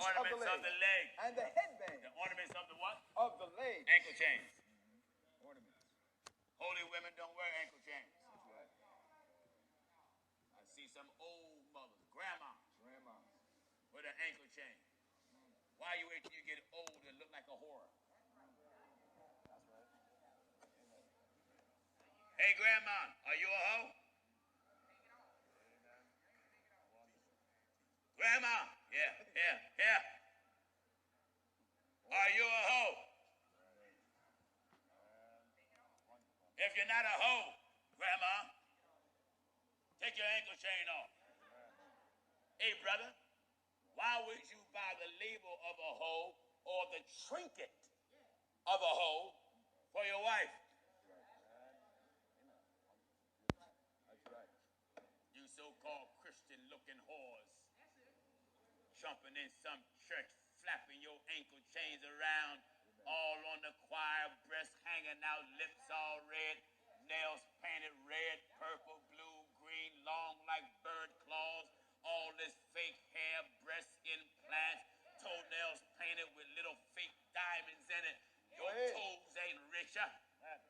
ornaments of the leg. And the headband. The ornaments of the what? Of the leg. Ankle chains. Ornaments. Holy women don't wear ankle chains. That's right. I see some old mothers, grandmas, with an ankle chain. Why you wait till you get old and look like a whore? That's right. Hey, grandma, are you a hoe? Grandma, yeah. Are you a hoe? If you're not a hoe, grandma, take your ankle chain off. Hey, brother, why would you buy the label of a hoe or the trinket of a hoe for your wife? That's right. You so-called Christian-looking whores jumping in some church, flapping your ankle chains around, all on the choir, breasts hanging out, lips all red, nails painted red, purple, blue, green, long like bird claws, all this fake hair, breast implants, toenails painted with little fake diamonds in it. Your toes ain't richer.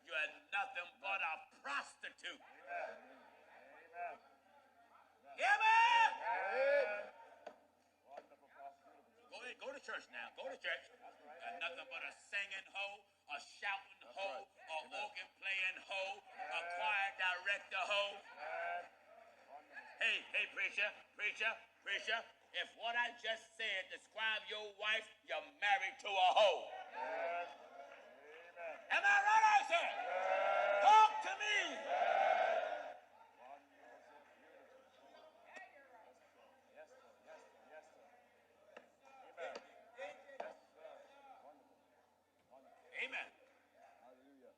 You're nothing but a prostitute. Amen. Yeah, man! Wonderful. Go ahead, go to church now. Go to church. You're nothing but a singing hoe, a shouting hoe, a organ playing hoe, a choir director hoe. Hey, preacher. If what I just said describe your wife, you're married to a hoe. Am I right, I said? Talk to me. Amen. Hallelujah.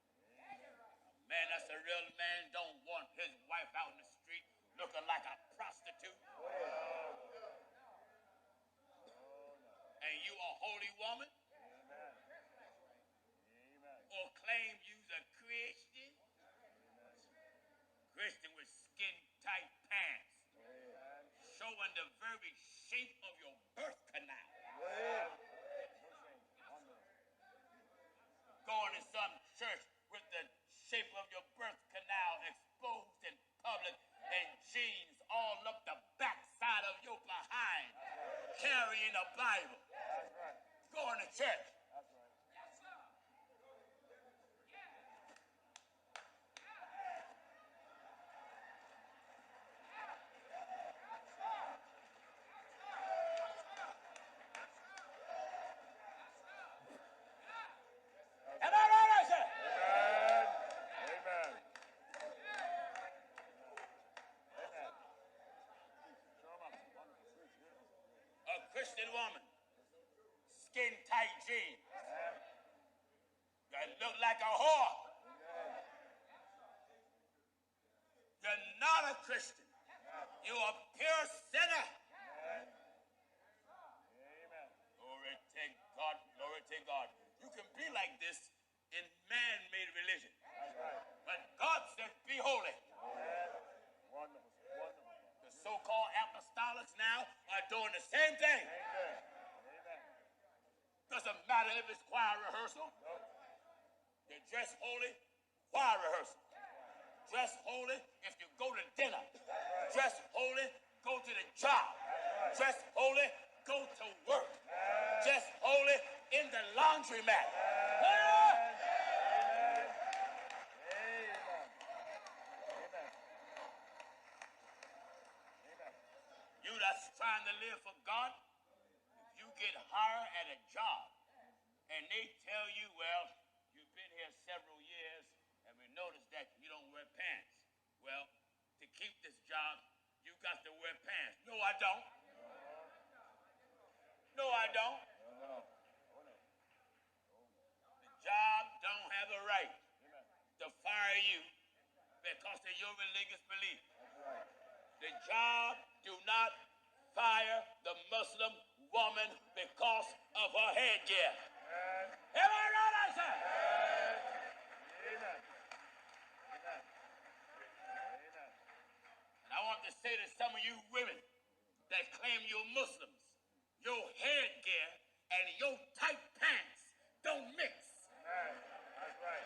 Man, that's a real man. Don't want his wife out in the street looking like a prostitute. And you a holy woman? Or claim you's a Christian? Christian with skin-tight pants, showing the very shape of your birth canal. Going to some church with the shape of your birth canal exposed in public and jeans all up the backside of your behind, carrying a Bible. Going to church. Am I right, I said? Amen. A Christian woman, skin-tight jeans, that look like a whore. You're not a Christian. You're a pure sinner. Glory to God, glory to God. You can be like this in man-made religion. But God said, be holy. The so-called apostolics now are doing the same thing. Doesn't matter if it's choir rehearsal. They dress holy, choir rehearsal. Dress holy if you go to dinner. Dress holy, go to the job. Dress holy, go to work. Dress holy in the laundromat. You that's trying to live for God, if you get hired at a job and they tell you, well, you've been here several years and we noticed that you don't wear pants. Well, to keep this job, you got to wear pants. No, I don't. No, I don't. The job don't have a right to fire you because of your religious belief. The job do not fire the Muslim woman because of her headgear. Am I right, I said? And I want to say to some of you women that claim you're Muslims, your headgear and your tight pants don't mix. Amen. That's right.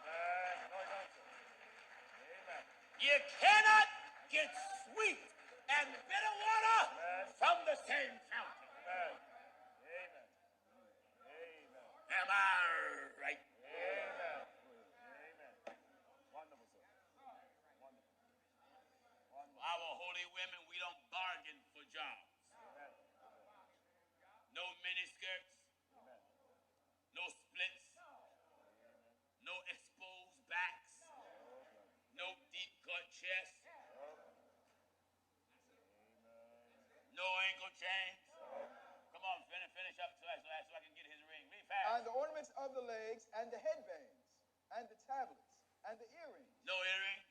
Amen. No, it don't. Amen. You cannot get sweet and bitter water from the same fountain. Amen. Amen. Amen. Am I right? Amen. Amen. Wonderful, sir. Wonderful. Wonderful. Our holy women, we don't bargain for jobs. Amen. No miniskirts, Amen. no splits, no exposed backs, no deep cut chest, no ankle chains. Come on, finish up so I can get his ring. Read fast. And the ornaments of the legs, and the headbands, and the tablets, and the earrings, No earrings.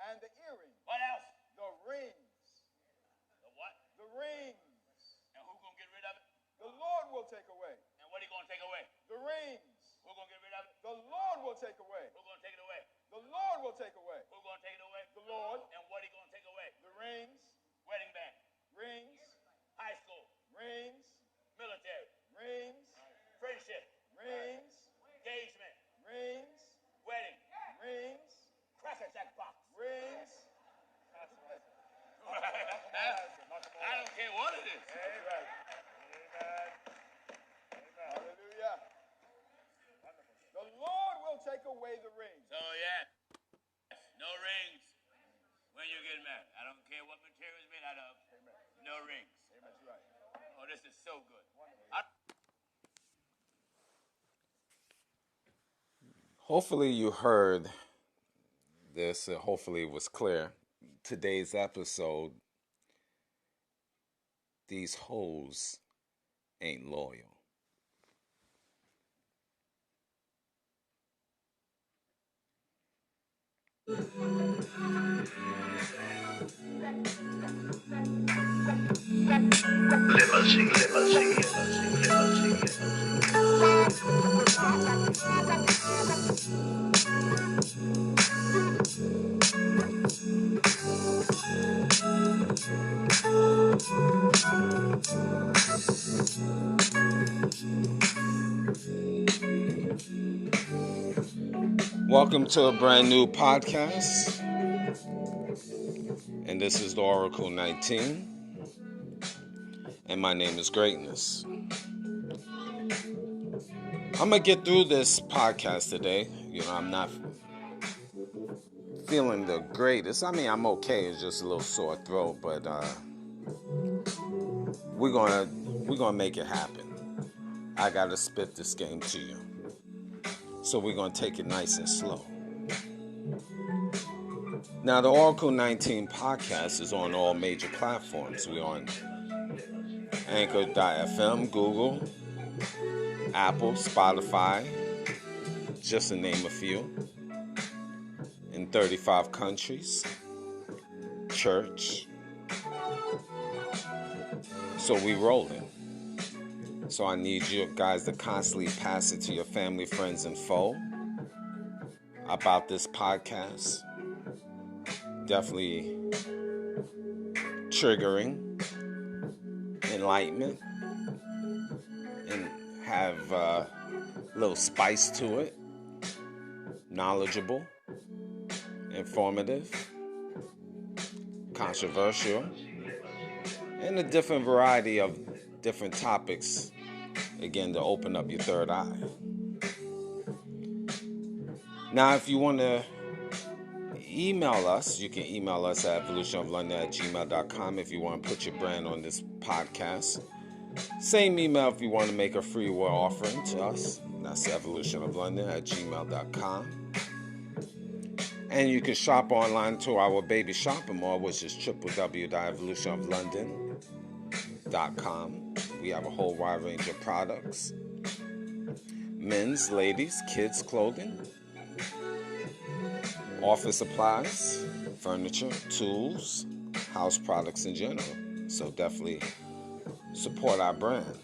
and the earrings, What else? the rings, The what? the rings. And who gonna get rid of it? The Lord will take away. And what he gonna take away? The rings. Who gonna get rid of it? The Lord will take away. Who gonna take it away? The Lord will take away. Who gonna take it away? The Lord. And what he gonna take away? The rings, Wedding band, rings, high school, rings, military, rings, friendship, rings, engagement, rings, wedding, rings, cracker jack box. rings. That's right. I don't care what it is. Amen. Amen. Amen. Hallelujah. Wonderful. The Lord will take away the rings. So yeah, no rings when you get married. I don't care what material is made out of. Amen. No rings. Amen. That's right. Oh, this is so good. Hopefully you heard this. Hopefully it was clear. Today's episode, these hoes ain't loyal. Welcome to a brand new podcast, and this is the Oracle 19, and my name is Greatness. I'm going to get through this podcast today. You know, I'm not feeling the greatest. I mean, I'm okay. It's just a little sore throat, but we're gonna make it happen. I got to spit this game to you. So we're going to take it nice and slow. Now, the Oracle 19 podcast is on all major platforms. We're on Anchor.fm, Google, Apple, Spotify, just to name a few. In 35 countries. Church. So we rolling. So I need you guys to constantly pass it to your family, friends, and foe about this podcast. Definitely triggering, enlightenment, and have a little spice to it. Knowledgeable, informative, controversial, and a different variety of different topics. Again, to open up your third eye. Now, if you want to email us, you can email us at evolutionoflondon@gmail.com if you want to put your brand on this podcast. Same email if you want to make a free will offering to us. That's evolutionoflondon@gmail.com. And you can shop online to our baby shopping mall, which is www.evolutionoflondon.com. We have a whole wide range of products. Men's, ladies, kids' clothing, office supplies, furniture, tools, house products in general. So definitely support our brand.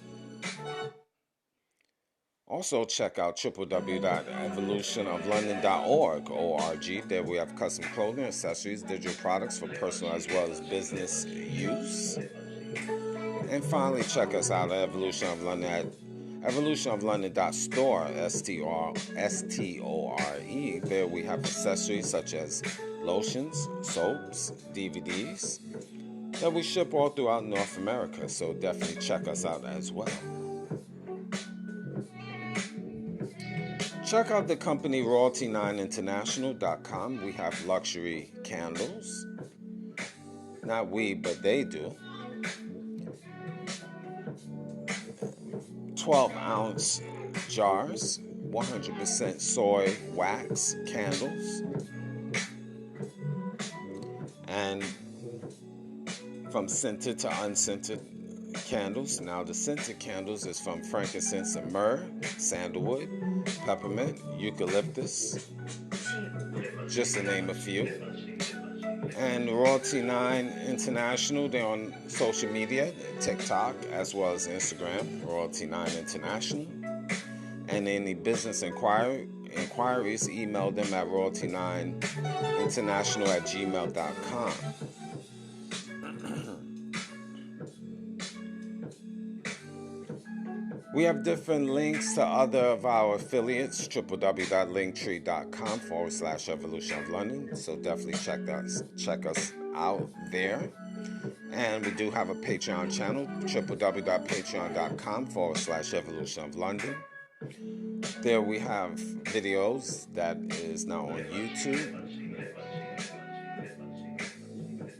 Also check out www.evolutionoflondon.org. There we have custom clothing, accessories, digital products for personal as well as business use. And finally, check us out at Evolution of London at evolutionoflondon.store, S-T-O-R-E. There we have accessories such as lotions, soaps, DVDs that we ship all throughout North America, so definitely check us out as well. Check out the company royalty9international.com. We have luxury candles. Not we, but they do. 12-ounce jars, 100% soy wax candles. And from scented to unscented candles. Now the scented candles is from frankincense and myrrh, sandalwood, peppermint, eucalyptus, just to name a few. And Royalty 9 International, they're on social media, TikTok as well as Instagram, Royalty 9 International. And any business inquiries, email them at royalty9international@gmail.com. We have different links to other of our affiliates, www.linktree.com/Evolution of London. So definitely check us out there. And we do have a Patreon channel, www.patreon.com/Evolution of London. There we have videos that is now on YouTube,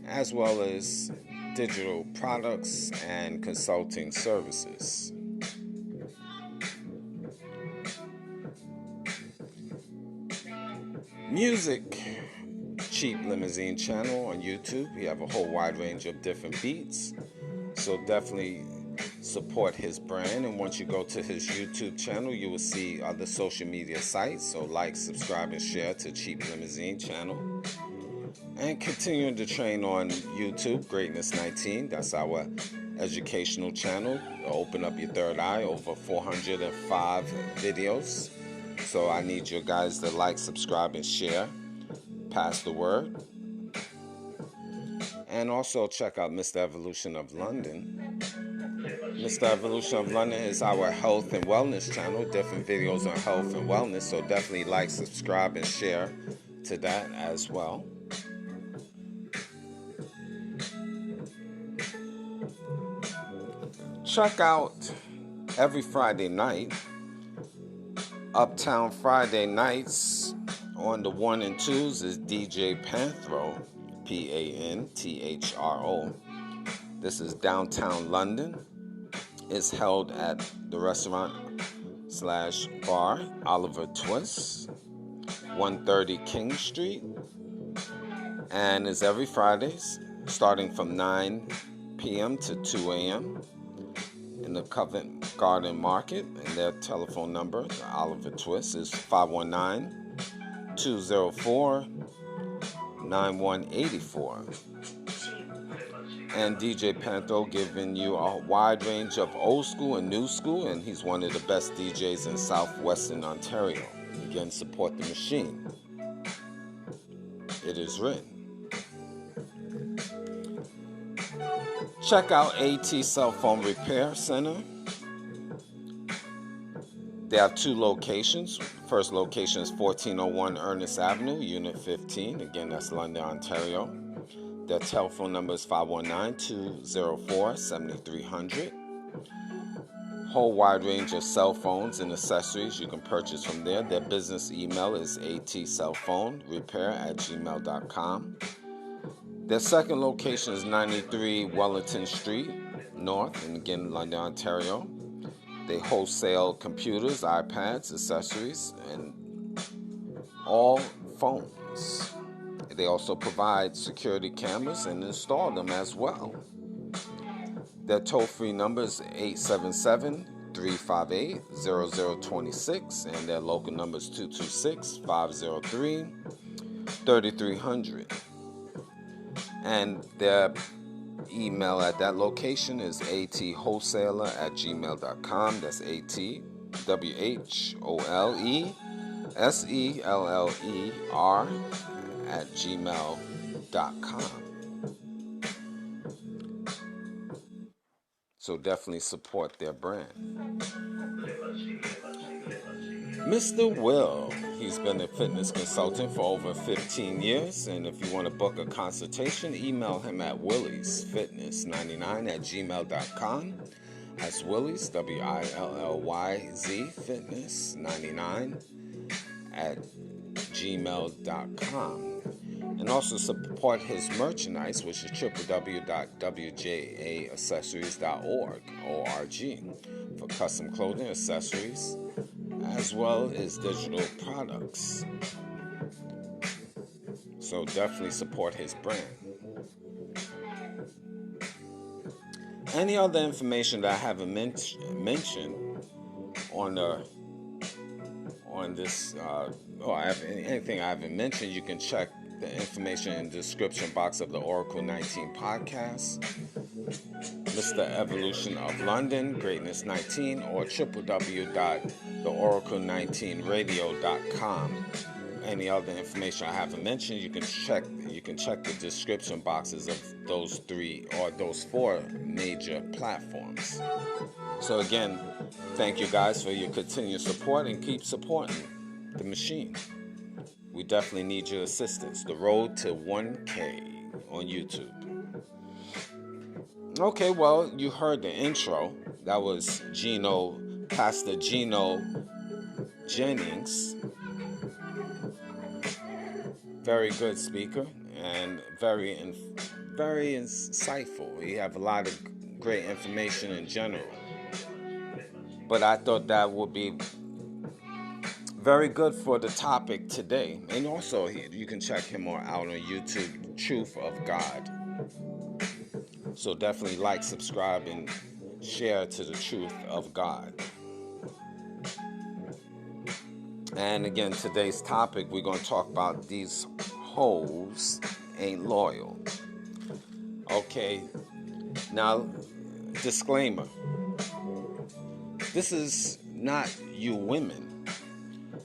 as well as digital products and consulting services. Music, Cheap Limousine channel on YouTube. We have a whole wide range of different beats, so definitely support his brand. And once you go to his YouTube channel, you will see other social media sites, so like, subscribe, and share to Cheap Limousine channel. And continuing to train on YouTube, Greatness 19, that's our educational channel. Open up your third eye, over 405 videos. So I need you guys to like, subscribe, and share. Pass the word. And also check out Mr. Evolution of London. Mr. Evolution of London is our health and wellness channel. Different videos on health and wellness. So definitely like, subscribe, and share to that as well. Check out every Friday night, Uptown Friday nights on the 1 and 2s is DJ Panthro, Panthro. This is downtown London. It's held at the restaurant/bar Oliver Twist, 130 King Street, and it's every Fridays starting from 9 p.m. to 2 a.m. in the Covent Garden Market. And their telephone number, Oliver Twist, is 519-204-9184. And DJ Panthro giving you a wide range of old school and new school, and he's one of the best DJs in southwestern Ontario. Again, support the machine. It is written. Check out AT Cell Phone Repair Center. They have two locations. First location is 1401 Ernest Avenue, Unit 15. Again, that's London, Ontario. Their telephone number is 519-204-7300. Whole wide range of cell phones and accessories you can purchase from there. Their business email is atcellphonerepair@gmail.com. Their second location is 93 Wellington Street, North, and again, London, Ontario. They wholesale computers, iPads, accessories, and all phones. They also provide security cameras and install them as well. Their toll-free number is 877-358-0026, and their local number is 226-503-3300. And their email at that location is atwholesaler@gmail.com. That's atwholeseller@gmail.com. So definitely support their brand. Mr. Will, he's been a fitness consultant for over 15 years, and if you want to book a consultation, email him at williesfitness99@gmail.com. That's Willies, WILLYZ, fitness99@gmail.com. And also support his merchandise, which is www.wjaaccessories.org, O-R-G, for custom clothing, accessories, as well as digital products. So definitely support his brand. Any other information that I haven't mentioned on this, anything I haven't mentioned, you can check the information in the description box of the Oracle 19 podcast, Mr. Evolution of London, Greatness 19, or www.theoracle19radio.com. Any other information I haven't mentioned, you can check the description boxes of those 4 major platforms. So again, thank you guys for your continued support, and keep supporting the machine. We definitely need your assistance. The road to 1K on YouTube. Okay, well, you heard the intro. That was Pastor Gino Jennings. Very good speaker and very insightful. He have a lot of great information in general. But I thought that would be very good for the topic today. And also, you can check him out on YouTube, Truth of God. So definitely like, subscribe, and share to the Truth of God. And again, today's topic, we're going to talk about these hoes ain't loyal. Okay, now, disclaimer. This is not you women.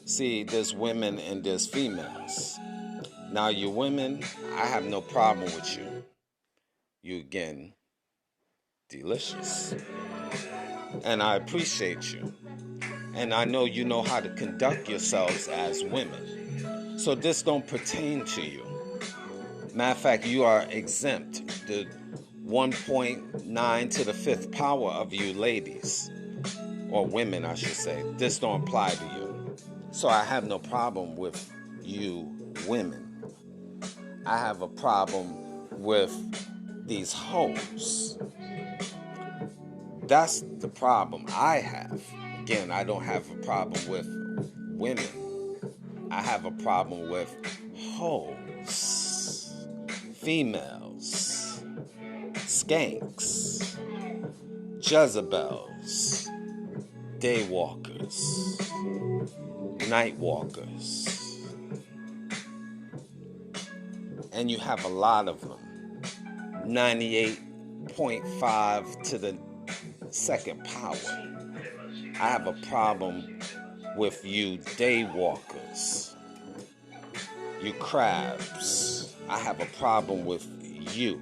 See, there's women and there's females. Now, you women, I have no problem with you. You, again, delicious. And I appreciate you. And I know you know how to conduct yourselves as women. So this don't pertain to you. Matter of fact, you are exempt. The 1.9 to the 5th power of you ladies, or women, I should say, this don't apply to you. So I have no problem with you women. I have a problem with these hoes. That's the problem I have. Again, I don't have a problem with women. I have a problem with hoes, females, skanks, Jezebels, daywalkers, nightwalkers. And you have a lot of them. 98.5 to the 2nd power. I have a problem with you daywalkers. You crabs. I have a problem with you.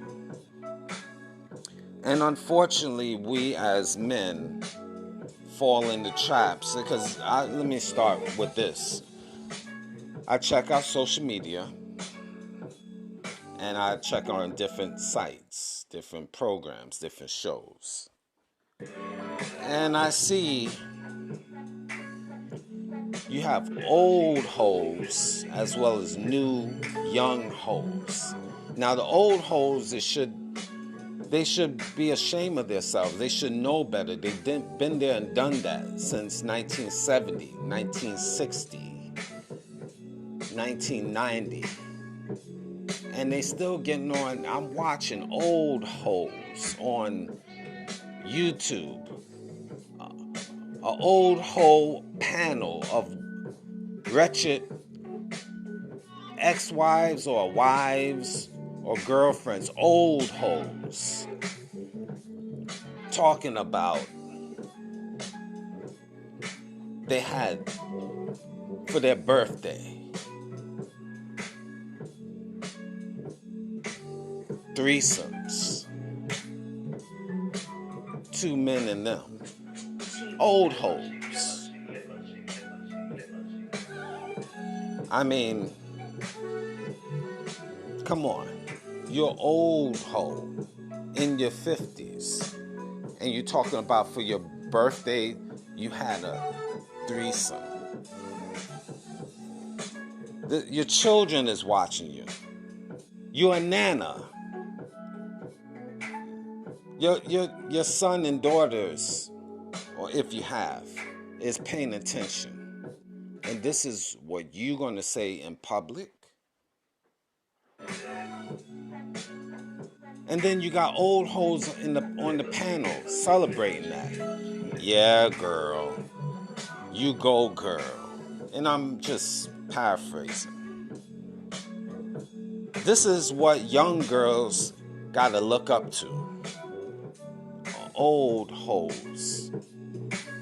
And unfortunately, we as men fall into traps. Because let me start with this. I check out social media. And I check on different sites, different programs, different shows. And I see you have old hoes as well as new young hoes. Now the old hoes, they should be ashamed of themselves. They should know better. They've been there and done that since 1970, 1960, 1990. And they still getting on. I'm watching old hoes on YouTube. An old hoe panel of wretched ex-wives or wives or girlfriends, old hoes, talking about they had for their birthday threesomes, two men and them. Old hoes. I mean, come on. You're old hoe in your 50s. And you're talking about for your birthday, you had a threesome. Your children is watching you. You're a nana. Your son and daughters, or if you have, is paying attention. And this is what you're going to say in public. And then you got old hoes on the panel celebrating that. Yeah, girl. You go, girl. And I'm just paraphrasing. This is what young girls got to look up to. Old hoes.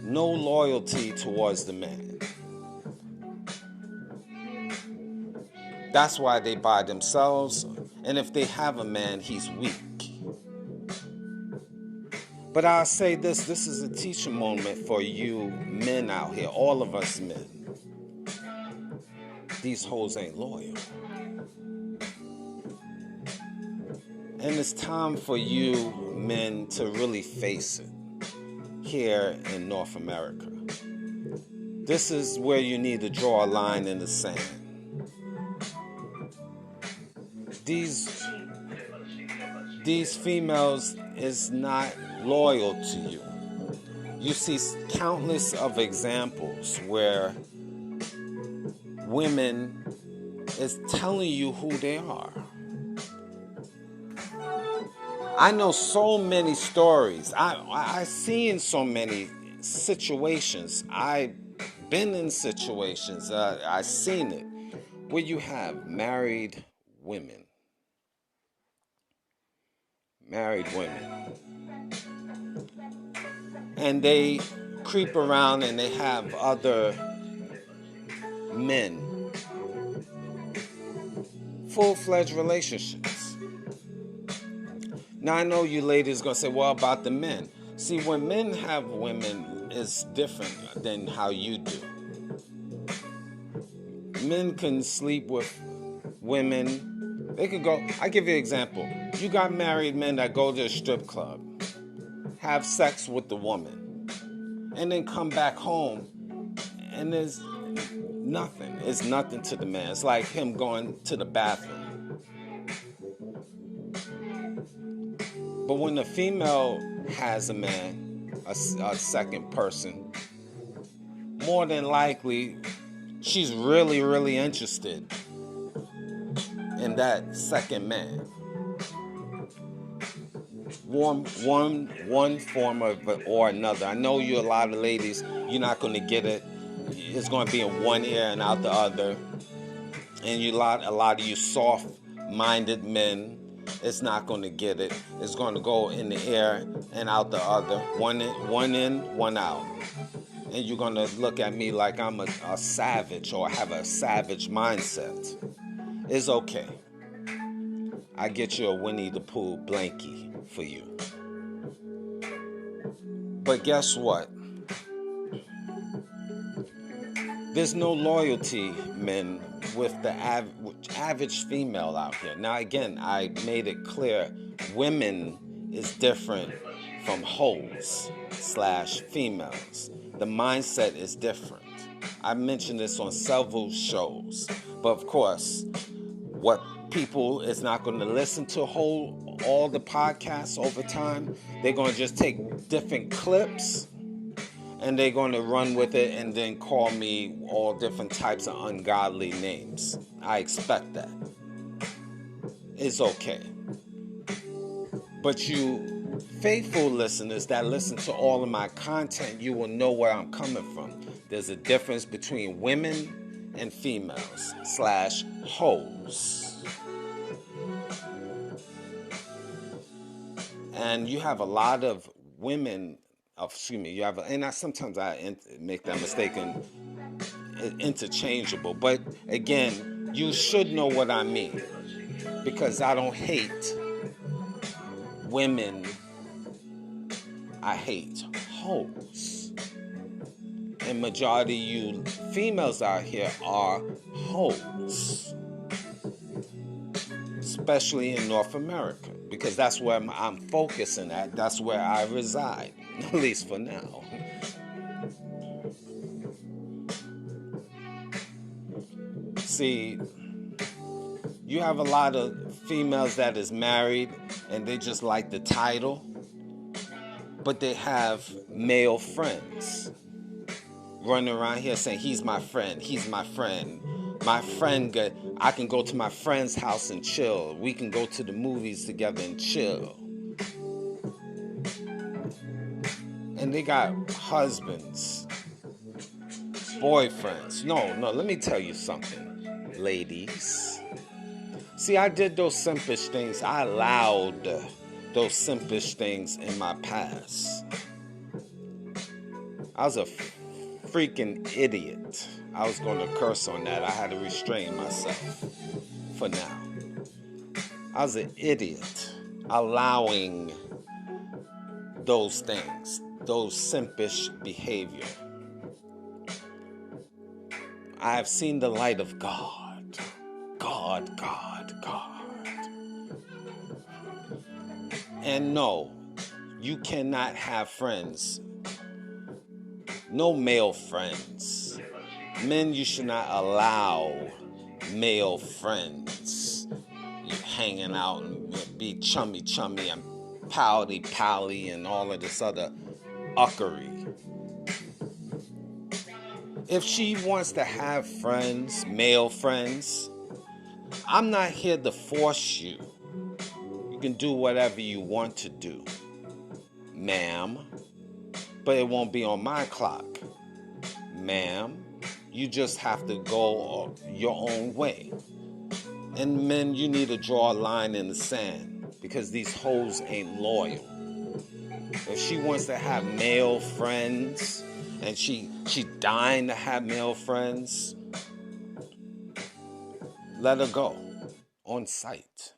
No loyalty towards the man. That's why they by themselves. And if they have a man, he's weak. But I'll say this is a teaching moment for you men out here, all of us men. These hoes ain't loyal. And it's time for you men to really face it here in North America. This is where you need to draw a line in the sand. These females is not loyal to you. You see countless of examples where women is telling you who they are. I know so many stories. I've seen so many situations. I've been in situations. I've seen it where you have married women. And they creep around and they have other men. Full-fledged relationships. Now I know you ladies going to say, well, about the men. See, when men have women, it's different than how you do. Men can sleep with women. They could go, I give you an example. You got married men that go to a strip club, have sex with the woman, and then come back home, and there's nothing. It's nothing to the man. It's like him going to the bathroom. But when the female has a man, a second person, more than likely, she's really, really interested in that second man. One form of it or another. I know you, a lot of ladies, you're not going to get it. It's going to be in one ear and out the other. And a lot of you soft-minded men, it's not going to get it. It's going to go in the air and out the other. One in, one out. And you're going to look at me like I'm a savage or have a savage mindset. It's okay. I get you a Winnie the Pooh blankie for you. But guess what? There's no loyalty, men, with the average female out here. Now, again, I made it clear, women is different from hoes/females. The mindset is different. I mentioned this on several shows. But of course, what people is not going to listen to all the podcasts over time. They're going to just take different clips and they're going to run with it and then call me all different types of ungodly names. I expect that. It's okay. But you faithful listeners that listen to all of my content, you will know where I'm coming from. There's a difference between women and females/hoes. And you have a lot of women, sometimes I make that mistake and interchangeable. But again, you should know what I mean. Because I don't hate women I hate hoes. And majority of you females out here are hoes. Especially in North America. Because that's where I'm focusing at. That's where I reside. At least for now. See, you have a lot of females that is married and they just like the title, but they have male friends running around here saying, he's my friend, he's my friend. My friend, I can go to my friend's house and chill. We can go to the movies together and chill. And they got husbands, boyfriends. No, let me tell you something, ladies. See, I did those simpish things. I allowed those simpish things in my past. I was a freaking idiot. I was going to curse on that. I had to restrain myself for now. I was an idiot allowing those things, those simpish behavior. I have seen the light of God. God. And no, you cannot have friends. No male friends. Men, you should not allow male friends. You hanging out and be chummy and pally and all of this other uckery. If she wants to have friends, male friends, I'm not here to force you. You can do whatever you want to do, ma'am, but it won't be on my clock. Ma'am, you just have to go your own way. And men, you need to draw a line in the sand because these hoes ain't loyal. If she wants to have male friends and she dying to have male friends, let her go on sight.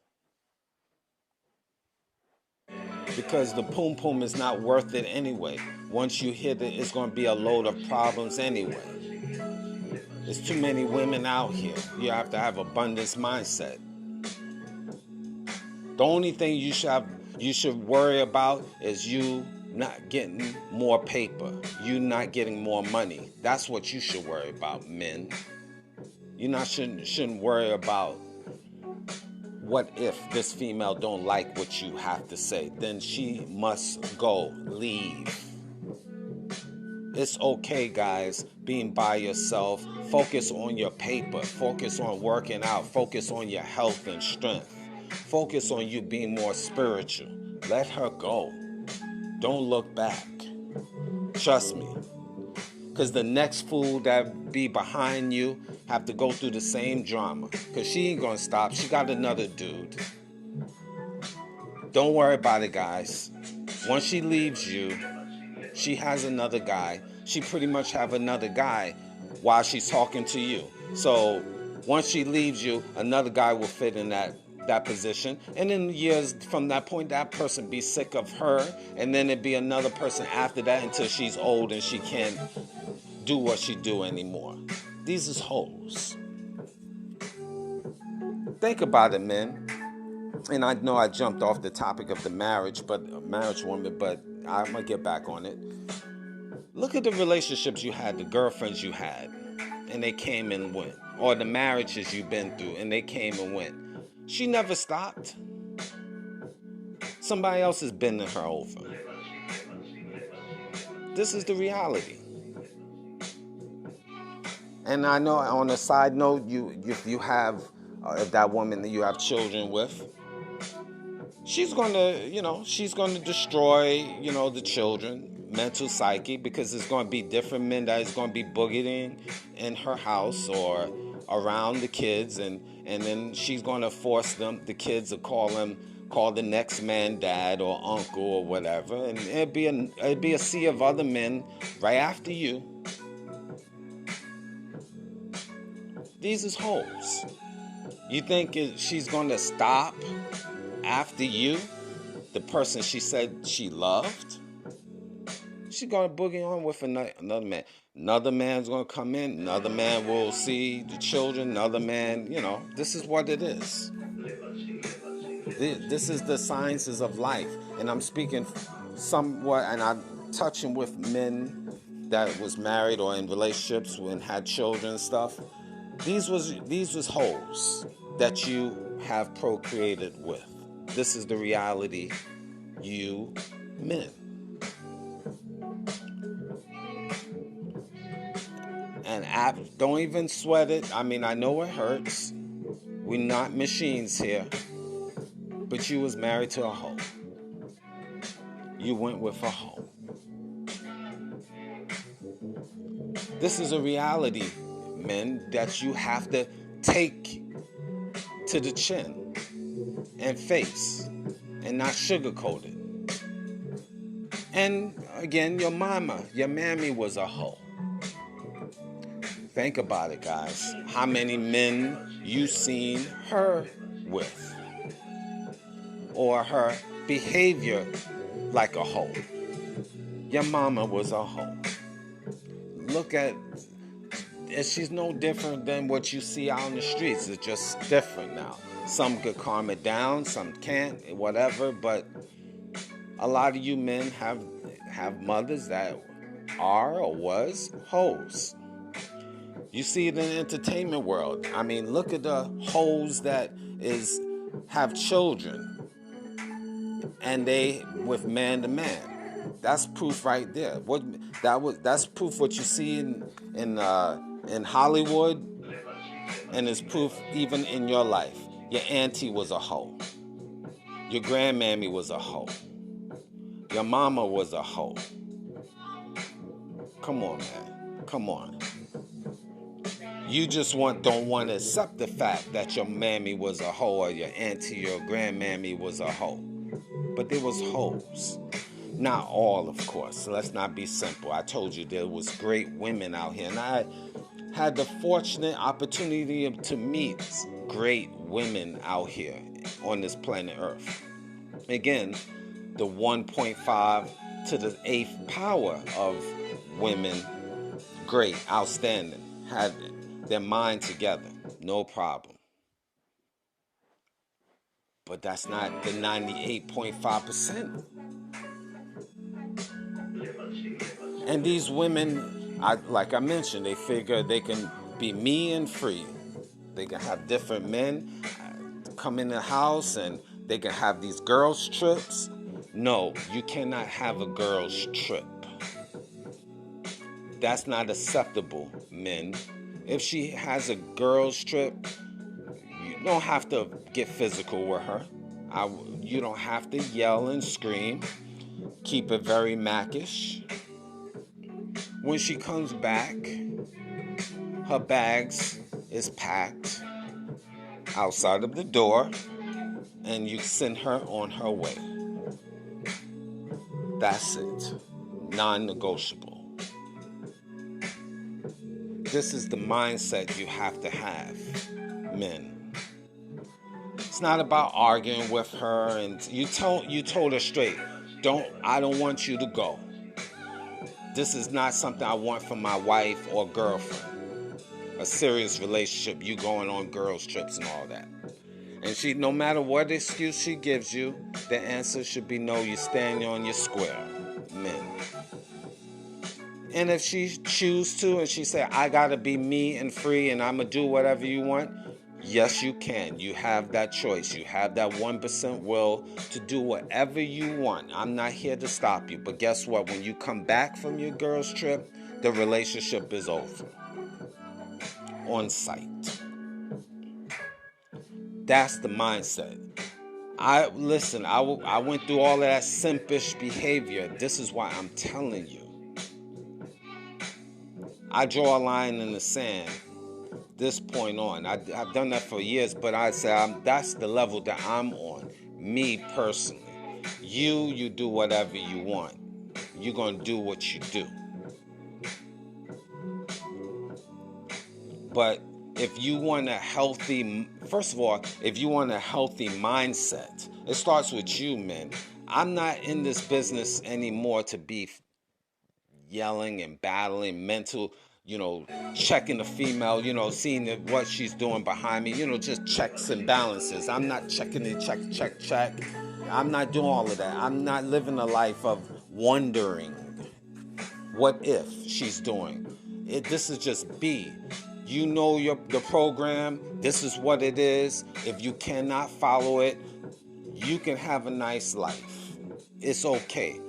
Because the poom poom is not worth it anyway. Once you hit it, it's going to be a load of problems anyway. There's too many women out here. You have to have abundance mindset. The only thing you should worry about is you not getting more paper. You not getting more money. That's what you should worry about, men. You shouldn't worry about what if this female don't like what you have to say. Then she must go, leave. It's okay, guys, being by yourself. Focus on your paper. Focus on working out. Focus on your health and strength. Focus on you being more spiritual. Let her go. Don't look back. Trust me. Because the next fool that be behind you have to go through the same drama. Because she ain't going to stop. She got another dude. Don't worry about it, guys. Once she leaves you, she has another guy. She pretty much have another guy while she's talking to you. So once she leaves you, another guy will fit in that position. And in years from that point, that person be sick of her. And then it'd be another person after that until she's old and she can't do what she do anymore. These is hoes. Think about it, men. And I know I jumped off the topic of the marriage woman, but I'm going to get back on it. Look at the relationships you had, the girlfriends you had, and they came and went. Or the marriages you've been through, and they came and went. She never stopped. Somebody else is bending her over. This is the reality. And I know on a side note, if you have, if that woman that you have children with, she's going to destroy, the children, mental psyche, because it's going to be different men that is going to be boogieing in her house or around the kids, and then she's going to force the kids to call the next man dad or uncle or whatever, and it'd be a sea of other men right after you. These is hoes. You think she's going to stop after you, the person she said she loved? she's going to boogie on with another man. Another man's going to come in. Another man will see the children. Another man, this is what it is. This is the sciences of life. And I'm speaking somewhat, and I'm touching with men that was married or in relationships and had children and stuff. These was hoes that you have procreated with. This is the reality, you men. And don't even sweat it. I mean, I know it hurts. We're not machines here. But you was married to a hoe. You went with a hoe. This is a reality, men, that you have to take to the chin and face and not sugarcoat it. And again, your mammy was a hoe. Think about it, guys. How many men you seen her with? Or her behavior like a hoe. Your mama was a hoe. Look at, and she's no different than what you see out in the streets. It's just different now. Some could calm it down, some can't, whatever. But a lot of you men have mothers that are or was hoes. You see it in the entertainment world. I mean, look at the hoes that have children. And they with man to man. That's proof right there. That's proof what you see in Hollywood, and it's proof even in your life. Your auntie was a hoe. Your grandmammy was a hoe. Your mama was a hoe. Come on, man. Come on. You just don't want to accept the fact that your mammy was a hoe or your auntie or grandmammy was a hoe. But there was hoes. Not all, of course. So let's not be simple. I told you there was great women out here. And I had the fortunate opportunity to meet great women out here on this planet Earth. Again, the 1.5 to the 8th power of women, great, outstanding, had their mind together, no problem. But that's not the 98.5%. And these women, like I mentioned, they figure they can be me and free. They can have different men come in the house and they can have these girls' trips. No, you cannot have a girls' trip. That's not acceptable, men. If she has a girls' trip, you don't have to get physical with her. You don't have to yell and scream. Keep it very mackish. When she comes back, her bags is packed outside of the door, and you send her on her way. That's it. Non-negotiable. This is the mindset you have to have, men. It's not about arguing with her, and you told her straight, I don't want you to go. This is not something I want from my wife or girlfriend. A serious relationship, you going on girls' trips and all that. And she, no matter what excuse she gives you, the answer should be no, you stand on your square, men. And if she choose to and she say, I gotta be me and free and I'm gonna do whatever you want, yes, you can. You have that choice. You have that 1% will to do whatever you want. I'm not here to stop you. But guess what? When you come back from your girl's trip, the relationship is over. On site. That's the mindset. I went through all of that simpish behavior. This is why I'm telling you. I draw a line in the sand. This point on, I've done that for years, but I say that's the level that I'm on. Me personally, you do whatever you want. You're gonna do what you do. But if you want a healthy, first of all, if you want a healthy mindset, it starts with you, men. I'm not in this business anymore to be yelling and battling, mental, checking the female, seeing what she's doing behind me, just checks and balances. I'm not checking it, check. I'm not doing all of that. I'm not living a life of wondering what if she's doing. This is just B. You know the program. This is what it is. If you cannot follow it, you can have a nice life. It's okay.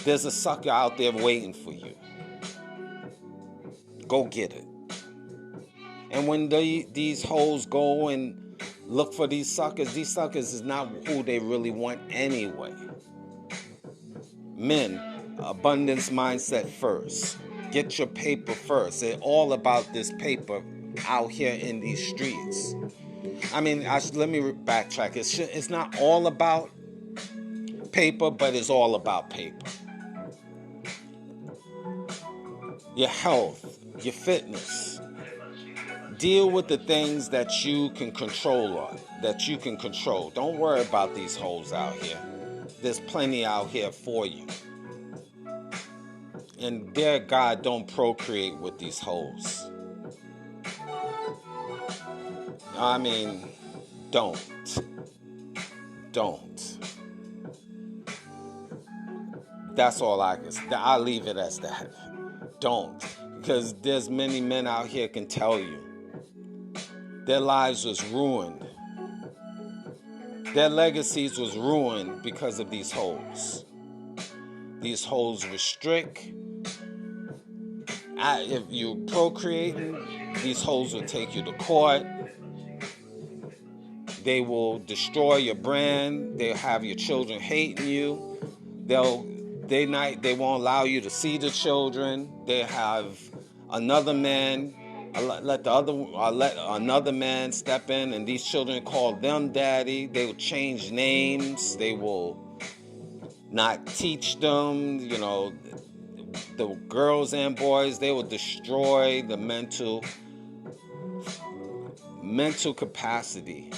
There's a sucker out there waiting for you. Go get it. And when these hoes go and look for these suckers is not who they really want anyway. Men, abundance mindset first. Get your paper first. It's all about this paper out here in these streets. I mean, let me backtrack. It's not all about paper, but it's all about paper. Your health, your fitness. Deal with the things that you can control Don't worry about these hoes out here. There's plenty out here for you. And dear God, don't procreate with these hoes. I mean, don't. That's all I can say. I'll leave it as that. Don't. Because there's many men out here can tell you. Their lives was ruined. Their legacies was ruined because of these hoes. These hoes restrict. If you procreating, these hoes will take you to court. They will destroy your brand. They'll have your children hating you. They won't allow you to see the children. They have another man. Let another man step in, and these children call them daddy. They will change names. They will not teach them, the girls and boys. They will destroy the mental capacity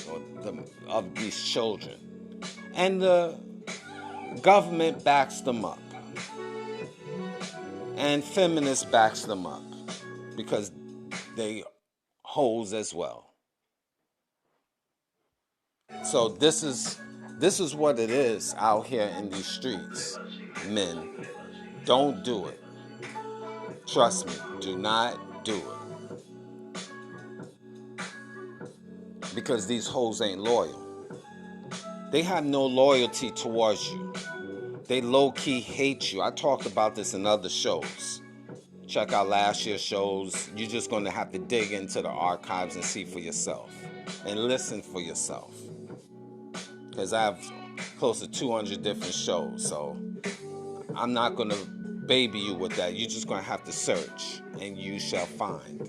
of these children. And the government backs them up. And feminists backs them up. Because they hoes as well. So this is what it is out here in these streets. Men, don't do it. Trust me, do not do it. Because these hoes ain't loyal. They have no loyalty towards you. They low-key hate you. I talked about this in other shows. Check out last year's shows. You're just going to have to dig into the archives and see for yourself. And listen for yourself. Because I have close to 200 different shows. So I'm not going to baby you with that. You're just going to have to search. And you shall find.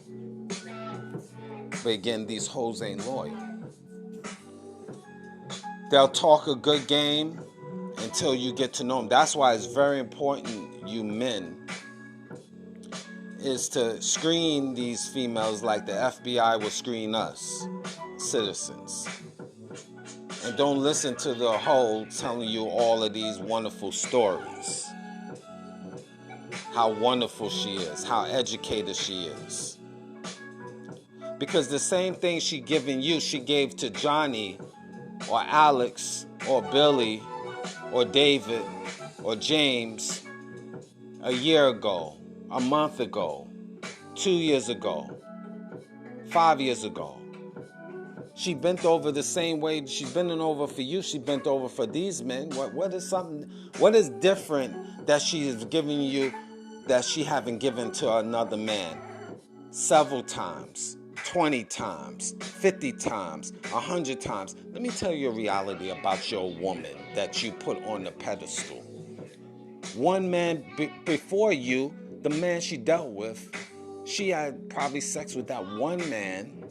But again, these hoes ain't loyal. They'll talk a good game until you get to know them. That's why it's very important, you men, is to screen these females like the FBI will screen us, citizens. And don't listen to the hoe telling you all of these wonderful stories. How wonderful she is, how educated she is. Because the same thing she giving you, she gave to Johnny or Alex or Billy or David or James a year ago, a month ago, 2 years ago, 5 years ago. She bent over the same way she's bending over for you. She bent over for these men. What is different that she is giving you that she haven't given to another man? Several times, 20 times, 50 times, 100 times. Let me tell you a reality about your woman that you put on the pedestal. One man before you, the man she dealt with, she had probably sex with that one man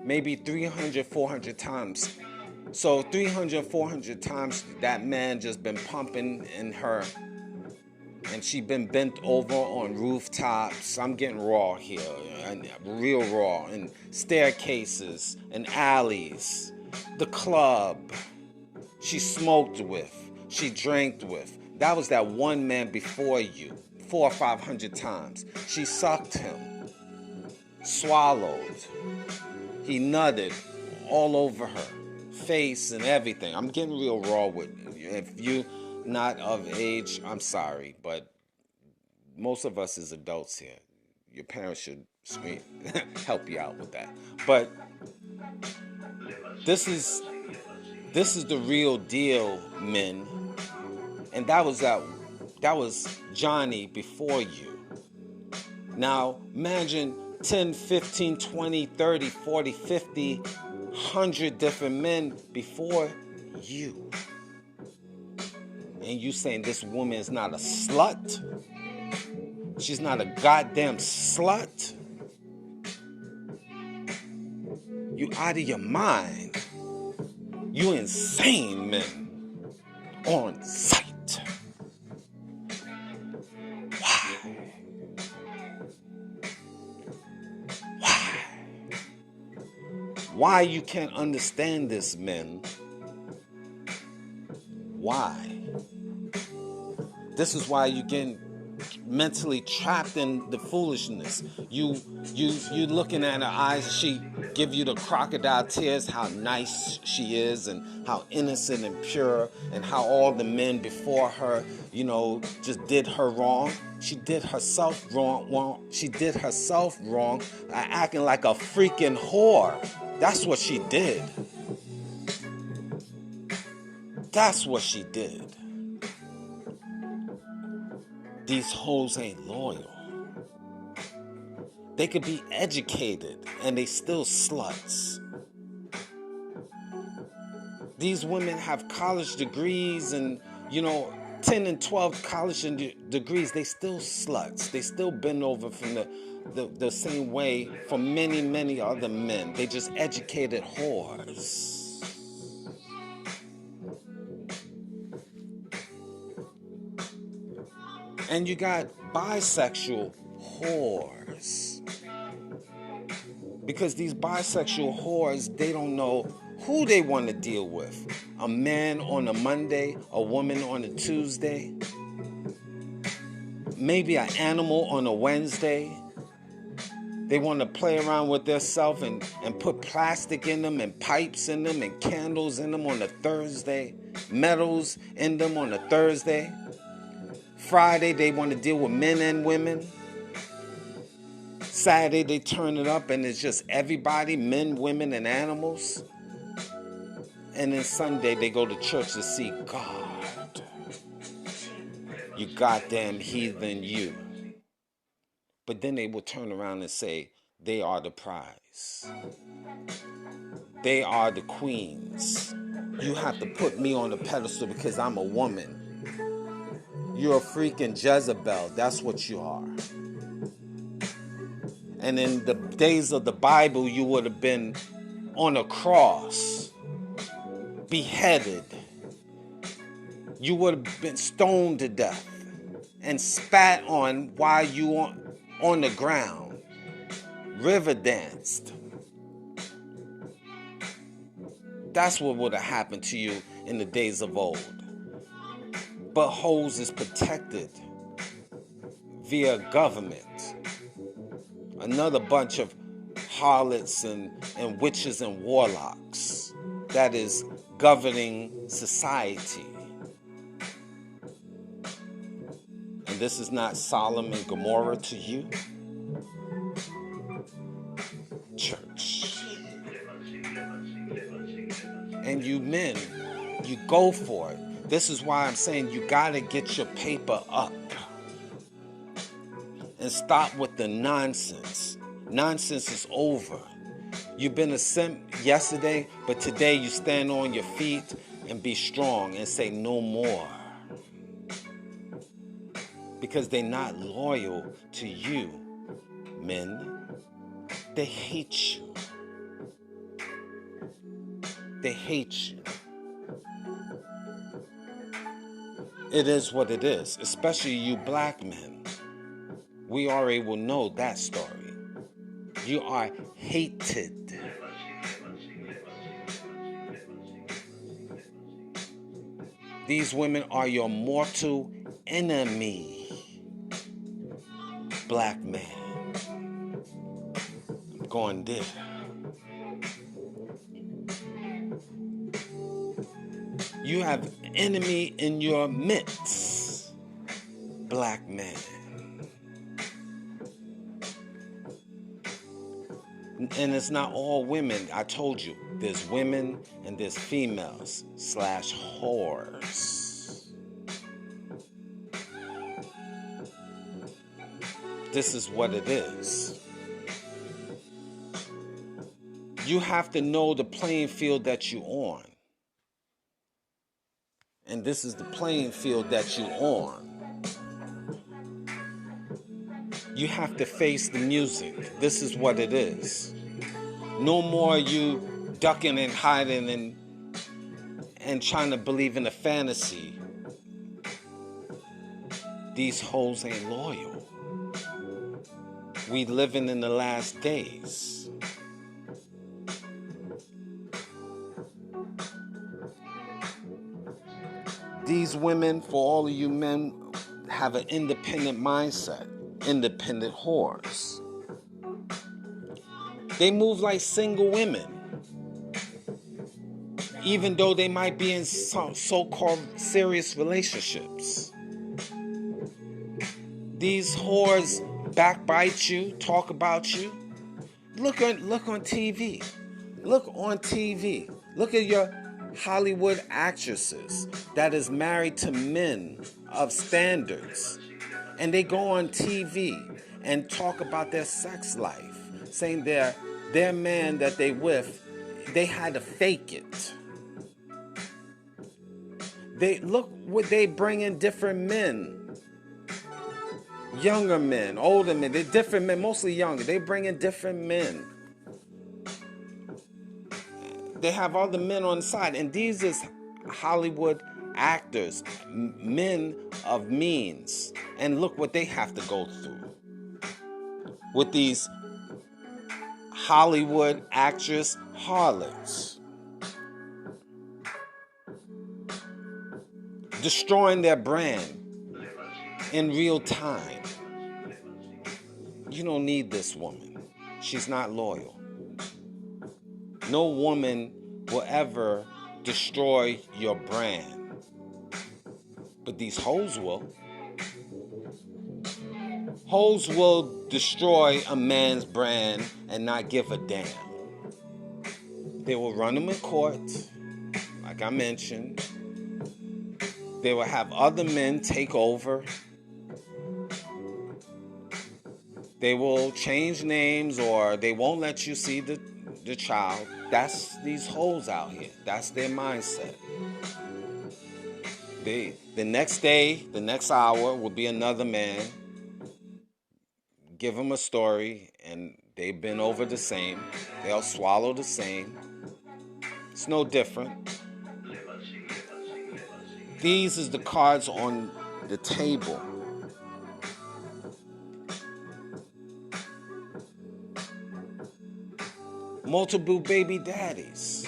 maybe 300, 400 times. So 300, 400 times that man just been pumping in her. And she been bent over on rooftops. I'm getting raw here, and real raw. And staircases and alleys. The club. She smoked with. She drank with. That was that one man before you. 400 or 500 times. She sucked him, swallowed. He nutted all over her face and everything. I'm getting real raw with you. If you not of age, I'm sorry, but most of us as adults here, your parents should scream, help you out with that. But this is the real deal, men. And that was Johnny before you. Now, imagine 10, 15, 20, 30, 40, 50, 100 different men before you. And you saying this woman is not a slut? She's not a goddamn slut? You out of your mind. You insane, men. On sight. Why? Why? Why you can't understand this, men? Why? This is why you getting mentally trapped in the foolishness. You looking at her eyes, she give you the crocodile tears, how nice she is and how innocent and pure, and how all the men before her, just did her wrong. She did herself wrong. She did herself wrong, acting like a freaking whore. That's what she did. That's what she did. These hoes ain't loyal. They could be educated and they still sluts. These women have college degrees and, 10 and 12 college degrees. They still sluts. They still bend over from the same way from many, many other men. They just educated whores. And you got bisexual whores. Because these bisexual whores, they don't know who they want to deal with. A man on a Monday, a woman on a Tuesday, maybe an animal on a Wednesday. They want to play around with their self and put plastic in them and pipes in them and candles in them on a Thursday, metals in them on a Thursday. Friday, they want to deal with men and women. Saturday, they turn it up and it's just everybody, men, women, and animals. And then Sunday, they go to church to see God. You goddamn heathen, you. But then they will turn around and say, they are the prize. They are the queens. You have to put me on the pedestal because I'm a woman. You're a freaking Jezebel. That's what you are. And in the days of the Bible, you would have been on a cross, beheaded. You would have been stoned to death and spat on while you on the ground, river danced. That's what would have happened to you in the days of old. But hoes is protected via government. Another bunch of harlots and witches and warlocks that is governing society. And this is not Sodom and Gomorrah to you, church. And you men, you go for it. This is why I'm saying you gotta get your paper up. And stop with the nonsense. Nonsense is over. You've been a simp yesterday, but today you stand on your feet and be strong and say no more. Because they're not loyal to you, men. They hate you. They hate you. It is what it is, especially you black men. We already will know that story. You are hated. These women are your mortal enemy. black man. I'm going there. You have enemy in your midst, black man. And it's not all women. I told you, there's women and there's females / whores. This is what it is. You have to know the playing field that you're on. And this is the playing field that you're on. You have to face the music. This is what it is. No more you ducking and hiding and trying to believe in a fantasy. These hoes ain't loyal. We living in the last days. These women, for all of you men, have an independent mindset. Independent whores. They move like single women. Even though they might be in so-called serious relationships. These whores backbite you, talk about you. Look on TV. Look on TV. Look at your Hollywood actresses that is married to men of standards. And they go on TV and talk about their sex life, saying their man that they with, they had to fake it. They look what they bring in different men, younger men, older men. They're different men, mostly younger. They bring in different men. They have other men on the side, and these is Hollywood actors, men of means, and look what they have to go through with these Hollywood actress harlots, destroying their brand in real time. You don't need this woman. She's not loyal. No woman will ever destroy your brand. But these hoes will. Hoes will destroy a man's brand and not give a damn. They will run him in court, like I mentioned. They will have other men take over. They will change names, or they won't let you see the child. That's these hoes out here. That's their mindset. The next day, the next hour will be another man. Give them a story, and they've been over the same. They'll swallow the same. It's no different. These is the cards on the table. Multiple baby daddies.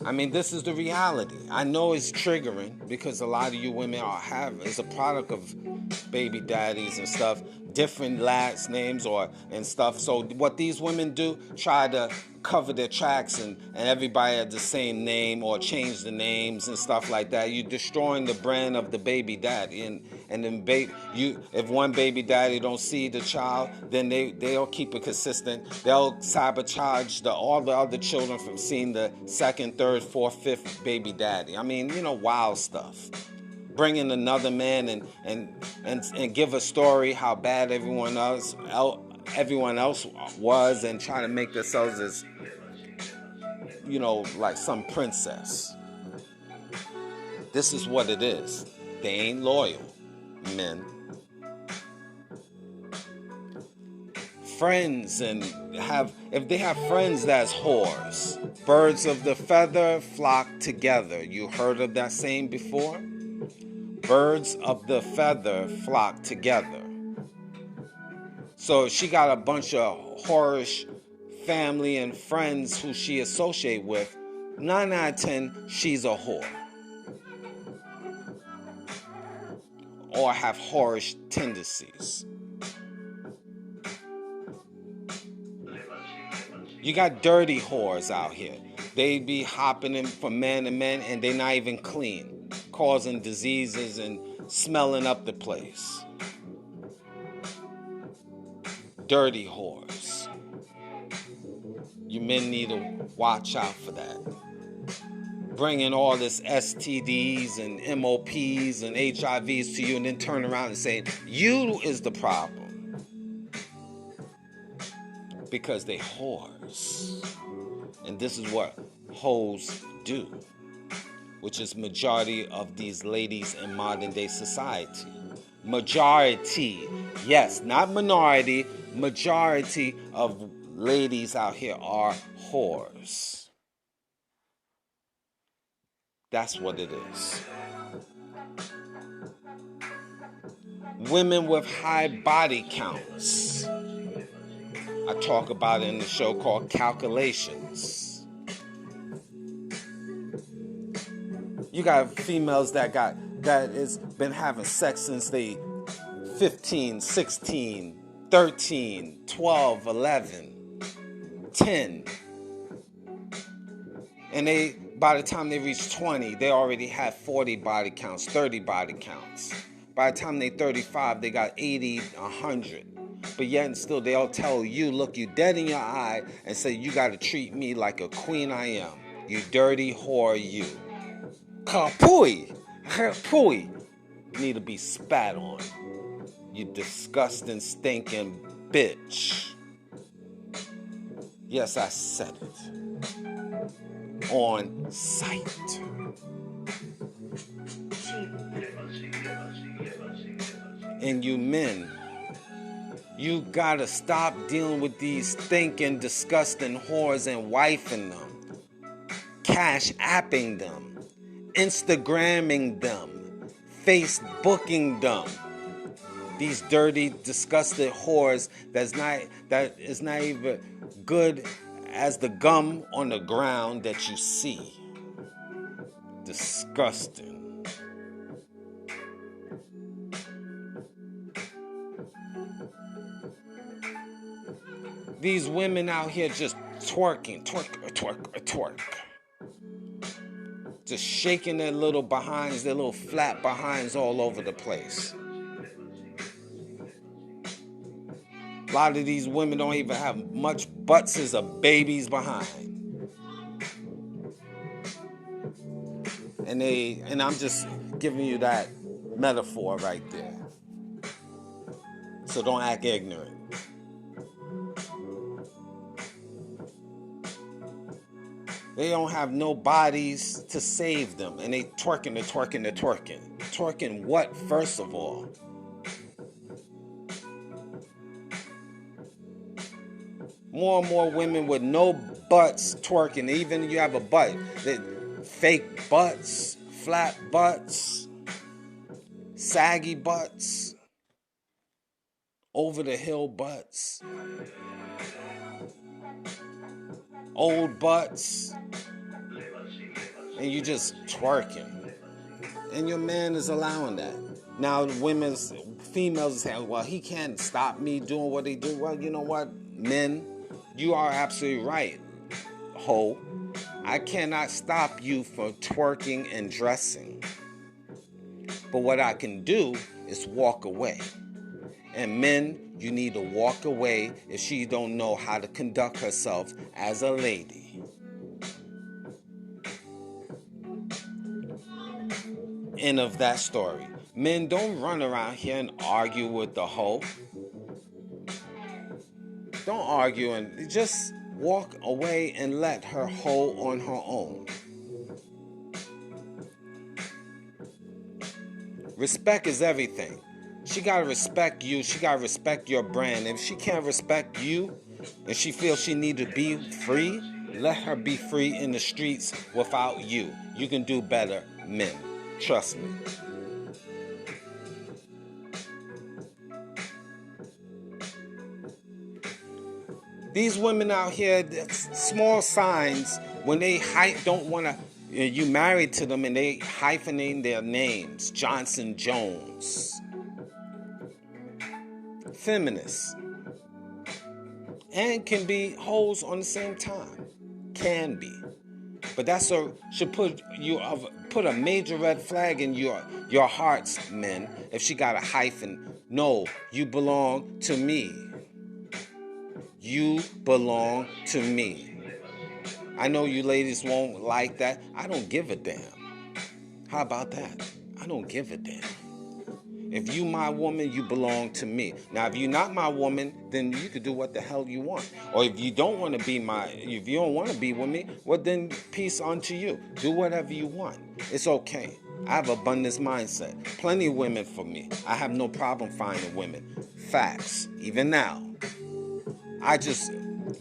I mean, this is the reality. I know it's triggering because a lot of you women is a product of baby daddies and stuff, different last names and stuff. So what these women do, try to cover their tracks and everybody had the same name or change the names and stuff like that. You're destroying the brand of the baby daddy. And then if one baby daddy don't see the child, then they'll keep it consistent. They'll sabotage all the other children from seeing the second, third, fourth, fifth baby daddy. I mean, wild stuff. Bring in another man and give a story how bad everyone else was, and try to make themselves as like some princess. This is what it is. They ain't loyal, men. Friends, and if they have friends that's whores, birds of the feather flock together. You heard of that saying before? Birds of the feather flock together. So she got a bunch of whorish family and friends who she associate with. 9 out of 10, she's a whore. or have whorish tendencies. You got dirty whores out here. They be hopping in from man to man and they not even clean, causing diseases and smelling up the place. Dirty whores. You men need to watch out for that. Bringing all this STDs and MOPs and HIVs to you and then turn around and say, you is the problem. Because they whores. And this is what hoes do, which is majority of these ladies in modern day society. Majority, yes, not minority, majority of ladies out here are whores. That's what it is. Women with high body counts. I talk about it in the show called Calculations. You got females that has been having sex since they 15, 16, 13, 12, 11, 10. And they, by the time they reach 20, they already have 40 body counts, 30 body counts. By the time they 35, they got 80, 100. But yet and still, they'll tell you, look you dead in your eye and say, you got to treat me like a queen I am. You dirty whore, you. Kapui! Kapui! Need to be spat on. You disgusting, stinking bitch. Yes, I said it. On sight. And you men, you gotta stop dealing with these stinking, disgusting whores and wifing them, cash apping them, Instagramming them, Facebooking them. These dirty, disgusting whores that is not even good as the gum on the ground that you see. Disgusting. These women out here just twerking, twerk. Just shaking their little behinds, their little flat behinds all over the place. A lot of these women don't even have much butts as a baby's behind. And I'm just giving you that metaphor right there. So don't act ignorant. They don't have no bodies to save them. And they twerking. Twerking what, first of all? More and more women with no butts twerking. Even if you have a butt. Fake butts, flat butts, saggy butts, over the hill butts, old butts, and you just twerking. And your man is allowing that. Now females say, well, he can't stop me doing what they do. Well, you know what, men, you are absolutely right, ho. I cannot stop you from twerking and dressing. But what I can do is walk away. And men, you need to walk away if she don't know how to conduct herself as a lady. End of that story. Men, don't run around here and argue with the hoe. Don't argue and just walk away and let her hoe on her own. Respect is everything. She gotta respect you. She gotta respect your brand. If she can't respect you and she feels she need to be free, let her be free in the streets without you. You can do better, men. Trust me. These women out here, small signs, when they don't want to, you married to them and they hyphenate their names. Johnson Jones, feminists, and can be hoes on the same time. Can be. But should put a major red flag in your hearts, men. If she got a hyphen, no, you belong to me. You belong to me. I know you ladies won't like that. I don't give a damn. How about that? I don't give a damn. If you my woman, you belong to me. Now, if you're not my woman, then you could do what the hell you want. Or if you don't want to be if you don't want to be with me, well then peace unto you. Do whatever you want. It's okay. I have abundance mindset. Plenty of women for me. I have no problem finding women. Facts. Even now. I just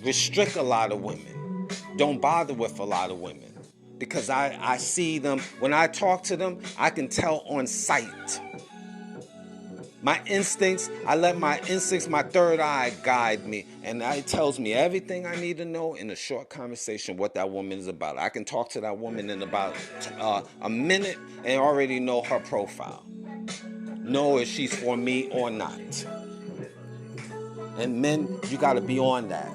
restrict a lot of women. Don't bother with a lot of women. Because I see them. When I talk to them, I can tell on sight. My instincts, I let my third eye guide me, and it tells me everything I need to know in a short conversation what that woman is about. I can talk to that woman in about a minute and already know her profile. Know if she's for me or not. And men, you got to be on that.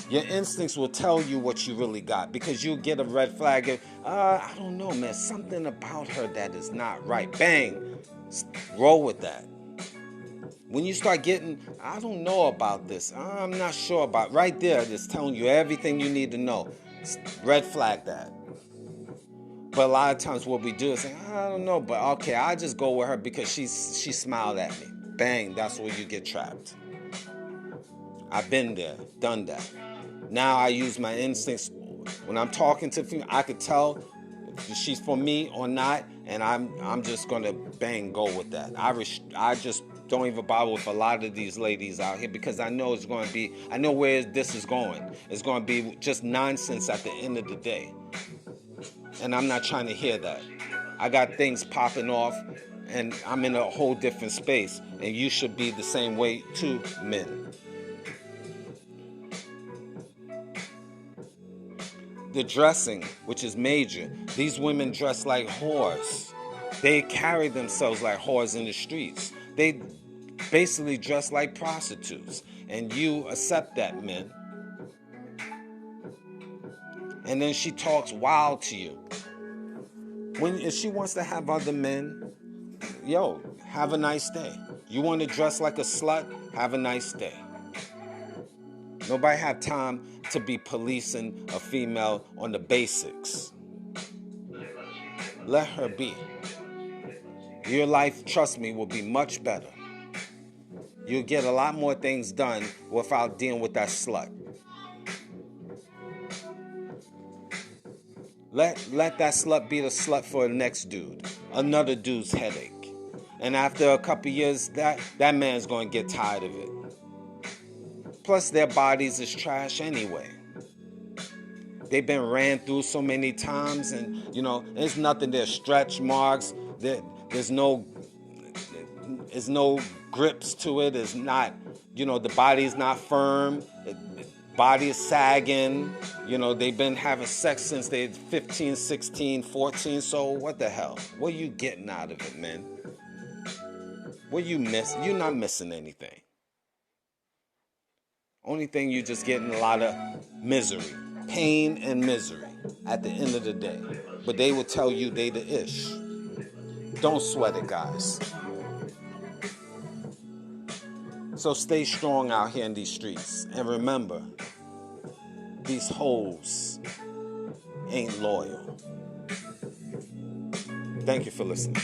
Your instincts will tell you what you really got, because you'll get a red flag of, I don't know, man, something about her that is not right. Bang. Roll with that. When you start getting, I don't know about this, I'm not sure about, right there, it's telling you everything you need to know. Red flag that. But a lot of times what we do is say, I don't know, but okay, I'll just go with her because she smiled at me. Bang, that's where you get trapped. I've been there, done that. Now I use my instincts. When I'm talking to female, I could tell if she's for me or not, and I'm just gonna bang go with that. I just don't even bother with a lot of these ladies out here, because I know I know where this is going. It's gonna be just nonsense at the end of the day. And I'm not trying to hear that. I got things popping off, and I'm in a whole different space, and you should be the same way too, men. The dressing, which is major. These women dress like whores. They carry themselves like whores in the streets. They basically dress like prostitutes. And you accept that, men. And then she talks wild to you. If she wants to have other men, yo, have a nice day. You want to dress like a slut? Have a nice day. Nobody have time to be policing a female on the basics. Let her be. Your life, trust me, will be much better. You'll get a lot more things done without dealing with that slut. Let that slut be the slut for the next dude. Another dude's headache. And after a couple years, that man's going to get tired of it. Plus, their bodies is trash anyway. They've been ran through so many times, and, there's nothing there. Stretch marks. There's no grips to it. It's not, the body's not firm. Body is sagging. They've been having sex since they're 15, 16, 14. So what the hell? What are you getting out of it, man? What you miss? You're not missing anything. Only thing, you're just getting a lot of misery. Pain and misery at the end of the day. But they will tell you they the ish. Don't sweat it, guys. So stay strong out here in these streets. And remember, these hoes ain't loyal. Thank you for listening.